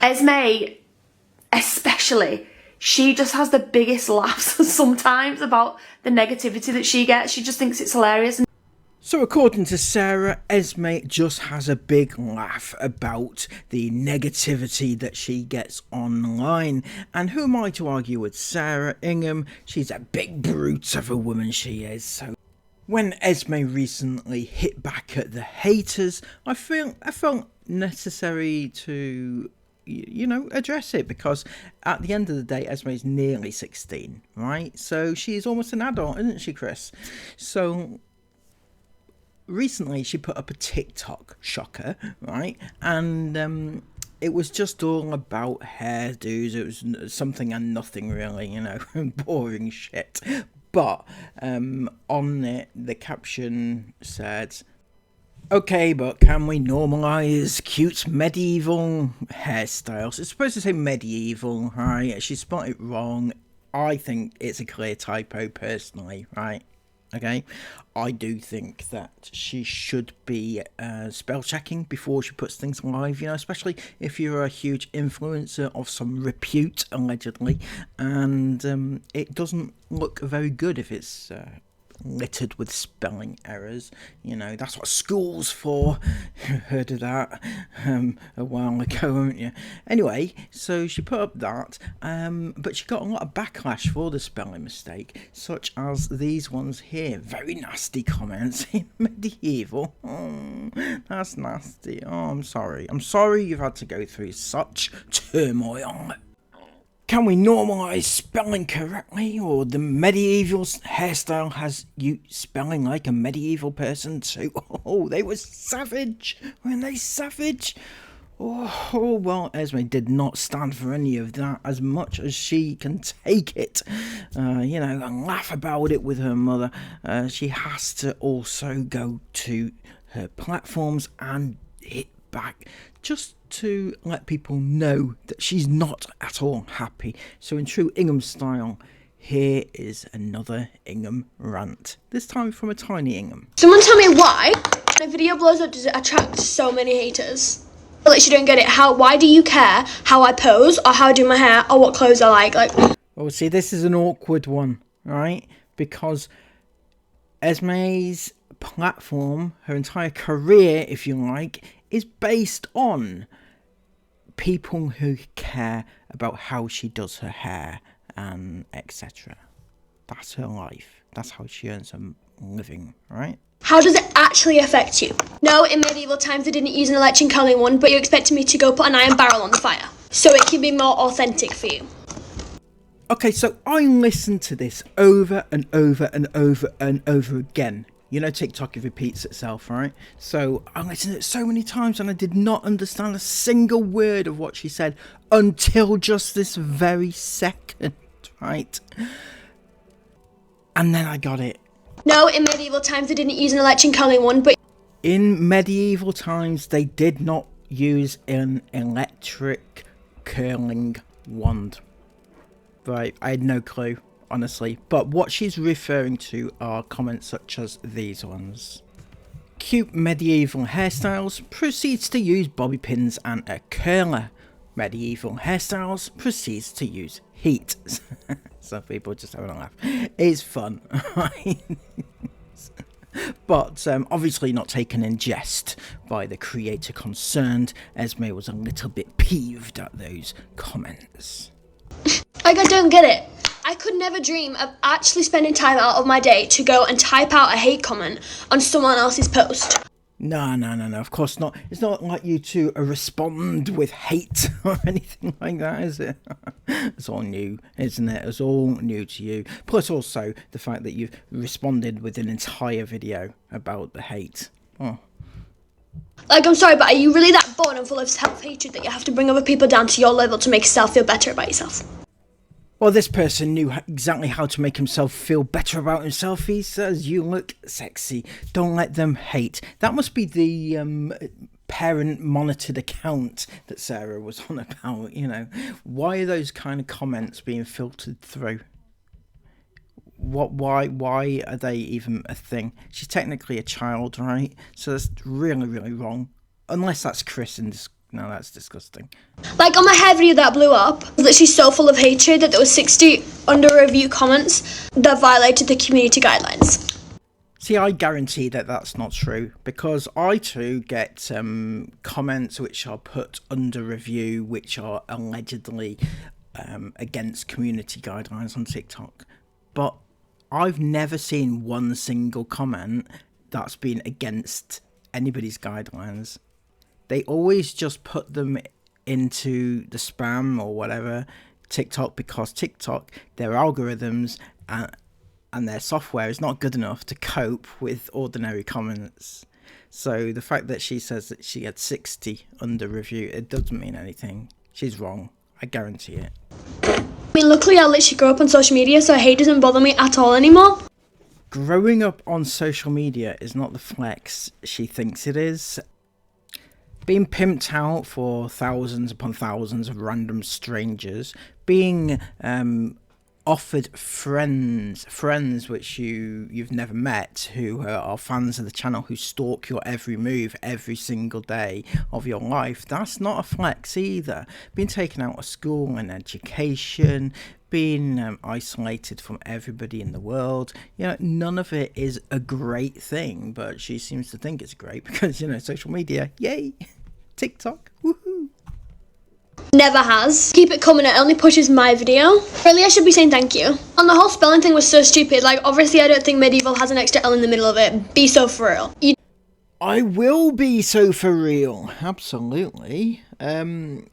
Esme, especially, she just has the biggest laughs sometimes about the negativity that she gets. She just thinks it's hilarious. So according to Sarah, Esme just has a big laugh about the negativity that she gets online. And who am I to argue with Sarah? Ingham, she's a big brute of a woman, she is. So when Esme recently hit back at the haters, I felt necessary to, you know, address it, because at the end of the day, Esme is nearly 16, right? So she's almost an adult, isn't she, Chris? So recently she put up a TikTok, shocker, right? And it was just all about hairdos. It was something and nothing really, you know, boring shit. But on it, the caption said, "Okay, but can we normalise cute medieval hairstyles?" It's supposed to say medieval, right? She spelled it wrong. I think it's a clear typo personally, right? Okay, I do think that she should be spell checking before she puts things live, you know, especially if you're a huge influencer of some repute, allegedly, and it doesn't look very good if it's littered with spelling errors. You know, that's what school's for. Heard of that a while ago, haven't you? Anyway, so she put up that, but she got a lot of backlash for the spelling mistake, such as these ones here. Very nasty comments in medieval. Oh, that's nasty. Oh, I'm sorry you've had to go through such turmoil. Can we normalise spelling correctly, or the medieval hairstyle has you spelling like a medieval person too? Oh, they were savage. Weren't they savage? Oh, well, Esme did not stand for any of that as much as she can take it, you know, and laugh about it with her mother. She has to also go to her platforms and hit back, just to let people know that she's not at all happy. So in true Ingham style, here is another Ingham rant, this time from a tiny Ingham. Someone tell me why when a video blows up does it attract so many haters? I literally don't get it. Why do you care how I pose, or how I do my hair, or what clothes I like? Well, see, this is an awkward one, right? Because Esme's platform, her entire career, if you like, is based on people who care about how she does her hair and etc. That's her life. That's how she earns a living, right? How does it actually affect you? No, in medieval times they didn't use an electric curling one, but you expected me to go put an iron barrel on the fire, so it can be more authentic for you. Okay, so I listened to this over and over and over and over again. You know, TikTok, it repeats itself, right? So I listened to it so many times and I did not understand a single word of what she said until just this very second, right? And then I got it. No, in medieval times they didn't use an electric curling one, but in medieval times they did not use an electric curling wand. Right, I had no clue, honestly. But what she's referring to are comments such as these ones. Cute medieval hairstyles, proceeds to use bobby pins and a curler. Medieval hairstyles, proceeds to use heat. Some people just having a laugh. It's fun. But obviously not taken in jest by the creator concerned. Esme was a little bit peeved at those comments. I don't get it. I could never dream of actually spending time out of my day to go and type out a hate comment on someone else's post. No, of course not. It's not like you to respond with hate or anything like that, is it? It's all new, isn't it? It's all new to you. Plus also the fact that you've responded with an entire video about the hate. Oh. I'm sorry, but are you really that bored and full of self-hatred that you have to bring other people down to your level to make yourself feel better about yourself? Well, this person knew exactly how to make himself feel better about himself. He says, "You look sexy. Don't let them hate." That must be the parent-monitored account that Sarah was on about, you know. Why are those kind of comments being filtered through? Why are they even a thing? She's technically a child, right? So that's really, really wrong. Unless that's Chris in this Now that's disgusting. Like on my hair video that blew up, literally so full of hatred that there was 60 under review comments that violated the community guidelines. See, I guarantee that that's not true, because I too get comments which are put under review which are allegedly against community guidelines on TikTok. But I've never seen one single comment that's been against anybody's guidelines. They always just put them into the spam or whatever, TikTok, because TikTok, their algorithms and their software is not good enough to cope with ordinary comments. So the fact that she says that she had 60 under review, it doesn't mean anything. She's wrong. I guarantee it. I mean, luckily I literally grew up on social media, so hate doesn't bother me at all anymore. Growing up on social media is not the flex she thinks it is. Being pimped out for thousands upon thousands of random strangers, being offered friends which you've never met, who are fans of the channel, who stalk your every move every single day of your life, that's not a flex either. Being taken out of school and education, being isolated from everybody in the world, none of it is a great thing, but she seems to think it's great because, social media, yay, TikTok, woohoo. Never has. Keep it coming, it only pushes my video. Really, I should be saying thank you. And the whole spelling thing was so stupid. Like, obviously I don't think medieval has an extra L in the middle of it. Be so for real. I will be so for real. Absolutely. I'm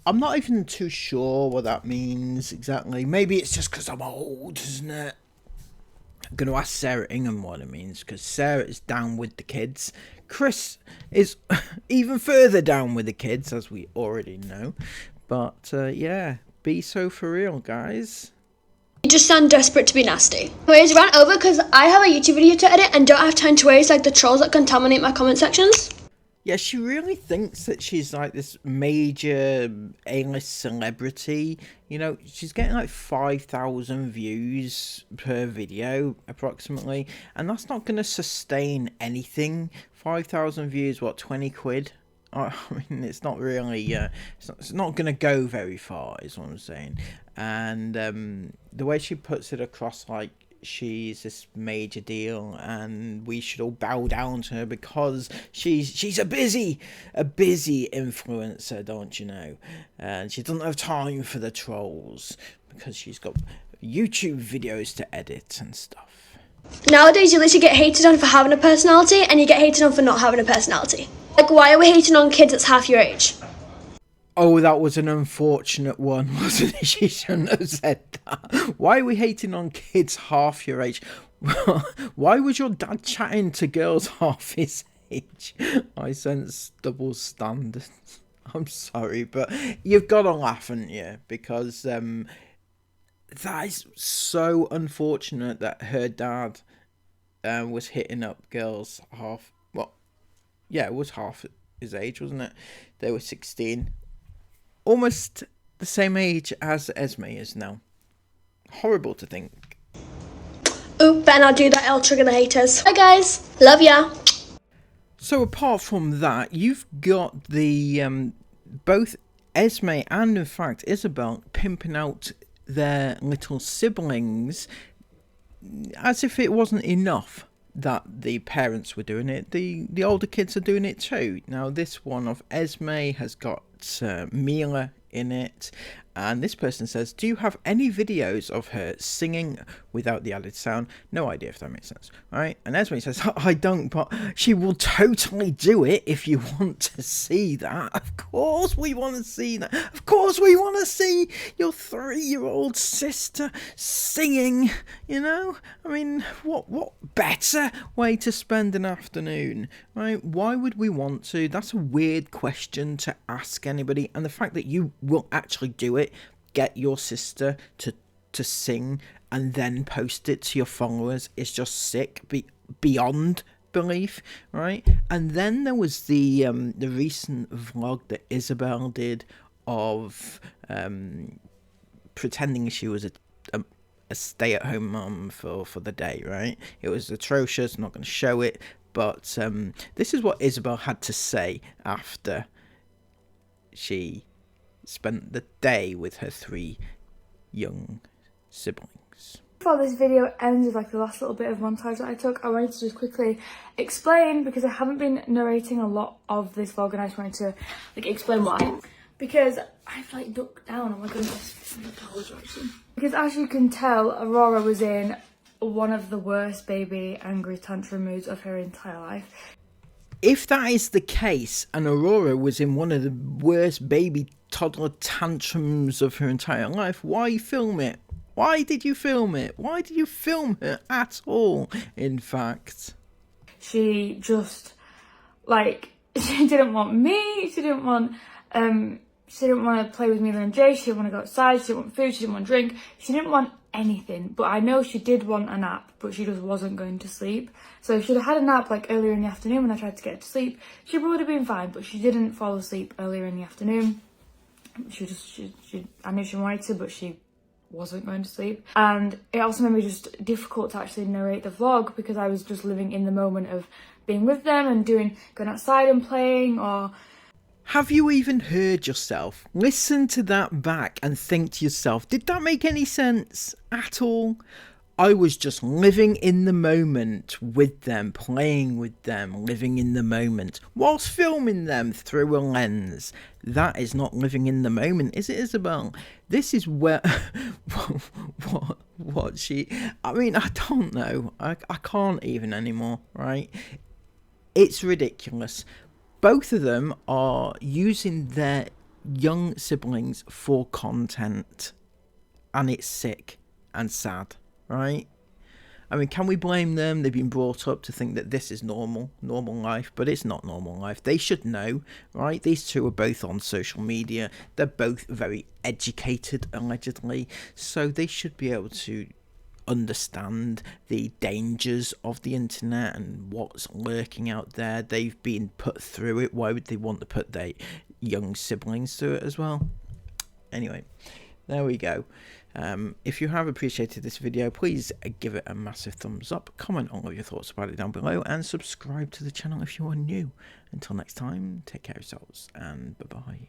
not even too sure what that means exactly. Maybe it's just because I'm old, isn't it? I'm going to ask Sarah Ingham what it means, because Sarah is down with the kids. Chris is even further down with the kids, as we already know. But, yeah, be so for real, guys. You just sound desperate to be nasty. Anyways, ran over because I have a YouTube video to edit and don't have time to waste like the trolls that contaminate my comment sections. Yeah, she really thinks that she's like this major A-list celebrity. She's getting like 5,000 views per video, approximately. And that's not going to sustain anything. 5,000 views, what, 20 quid? I mean, it's not really, it's not going to go very far, is what I'm saying. And the way she puts it across, like, she's this major deal and we should all bow down to her because she's a busy influencer, don't you know? And she doesn't have time for the trolls because she's got YouTube videos to edit and stuff. Nowadays you literally get hated on for having a personality and you get hated on for not having a personality. Like, why are we hating on kids that's half your age? Oh, that was an unfortunate one, wasn't it? She shouldn't have said that. Why are we hating on kids half your age? Why was your dad chatting to girls half his age? I sense double standards. I'm sorry, but you've got to laugh, haven't you? Because that is so unfortunate that her dad was hitting up girls half... Well, yeah, it was half his age, wasn't it? They were 16. Almost the same age as Esme is now. Horrible to think. Oop, better not do that, it'll trigger the haters. Bye guys, love ya. So apart from that, you've got the both Esme and in fact Isabel pimping out their little siblings as if it wasn't enough that the parents were doing it. The older kids are doing it too. Now this one of Esme has got Mila in it, and this person says, do you have any videos of her singing without the added sound? No idea if that makes sense, right? And Esme says, I don't, but she will totally do it if you want to see that. Of course we want to see that. Of course we want to see your 3-year-old sister singing, I mean, what better way to spend an afternoon, right? Why would we want to? That's a weird question to ask anybody, and the fact that you will actually do it, get your sister to sing and then post it to your followers, is just sick, beyond belief, right? And then there was the recent vlog that Isabel did of pretending she was a stay-at-home mum for the day, right? It was atrocious, I'm not going to show it, but this is what Isabel had to say after she spent the day with her 3 young siblings. Before this video ends with like the last little bit of montage that I took, I wanted to just quickly explain, because I haven't been narrating a lot of this vlog, and I just wanted to like explain why. Because I've like ducked down, oh my goodness, I'm apologising. Because as you can tell, Aurora was in one of the worst baby angry tantrum moods of her entire life. If that is the case, and Aurora was in one of the worst baby toddler tantrums of her entire life, why film it? Why did you film it? Why did you film her at all, in fact? She just, like, she didn't want me, she didn't want to play with Mila and Jay, she didn't want to go outside, she didn't want food, she didn't want drink, she didn't want anything. But I know she did want a nap, but she just wasn't going to sleep. So if she'd have had a nap like earlier in the afternoon when I tried to get her to sleep, she would have been fine, but she didn't fall asleep earlier in the afternoon. I knew she wanted to, but she wasn't going to sleep. And it also made me just difficult to actually narrate the vlog, because I was just living in the moment of being with them and going outside and playing. Or have you even heard yourself? Listen to that back and think to yourself, did that make any sense at all? I was just living in the moment with them, playing with them, living in the moment, whilst filming them through a lens. That is not living in the moment, is it, Isabel? This is where... what she... I mean, I don't know. I can't even anymore, right? It's ridiculous. Both of them are using their young siblings for content. And it's sick and sad. Right? I mean, can we blame them? They've been brought up to think that this is normal life, but it's not normal life. They should know, right? These two are both on social media. They're both very educated, allegedly, so they should be able to understand the dangers of the internet and what's lurking out there. They've been put through it. Why would they want to put their young siblings through it as well? Anyway, there we go. If you have appreciated this video, please give it a massive thumbs up, comment all of your thoughts about it down below, and subscribe to the channel if you are new. Until next time, take care of yourselves, and bye-bye.